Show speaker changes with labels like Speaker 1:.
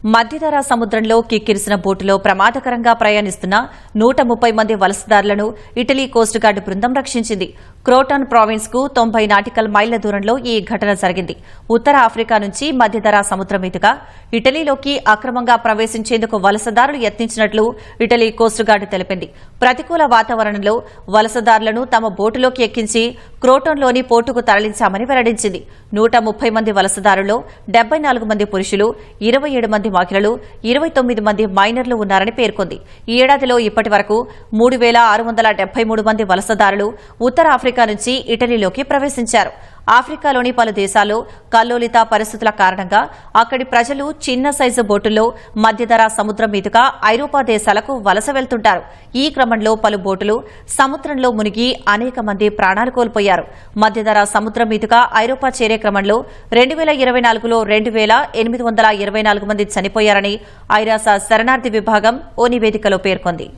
Speaker 1: మధ్యధరా సముద్రంలో కిక్కిరిసిన బోటులో ప్రమాదకరంగా ప్రయాణిస్తున్న 130 మంది వలసదారులను ఇటలీ కోస్ట్ గార్డ్ బృందం రక్షించింది. క్రోటాన్ ప్రావిన్స్ కు 90 నాటికల్ మైళ్ల దూరంలో ఈ ఘటన జరిగింది. ఉత్తర ఆఫ్రికా నుంచి మధ్యధరా సముద్రం మీదుగా ఇటలీలోకి అక్రమంగా ప్రవేశించేందుకు వలసదారులు యత్నించినట్లు ఇటలీ కోస్ట్ గార్డ్ తెలిపింది. ప్రతికూల వాతావరణంలో వలసదారులను తమ బోటులోకి ఎక్కించి క్రోటాన్లోని పోర్టుకు తరలించామని వెల్లడించింది. 130 మంది వలసదారుల్లో 74 మంది పురుషులు, 27 మంది మహిళలు, 29 మంది మైనర్లు ఉన్నారని పేర్కొంది. ఈ ఏడాదిలో ఇప్పటి వరకు 3673 మంది వలసదారులు ఉత్తర ఆఫ్రికా నుంచి ఇటలీలోకి ప్రవేశించారు. ఆఫ్రికాలోని పలు దేశాల్లో కల్లోలిత పరిస్థితుల కారణంగా అక్కడి ప్రజలు చిన్న సైజు బోటుల్లో మధ్యధరా సముద్రం మీదుగా ఐరోపా దేశాలకు వలస వెళ్తుంటారు. ఈ క్రమంలో పలు బోటులు సముద్రంలో మునిగి అనేక మంది ప్రాణాలు కోల్పోయారు. మధ్యధరా సముద్రం మీదుగా ఐరోపా చేరే క్రమంలో 2024లో 2824 మంది చనిపోయారని ఐరాస శరణార్థి విభాగం ఓ నివేదికలో పేర్కొంది.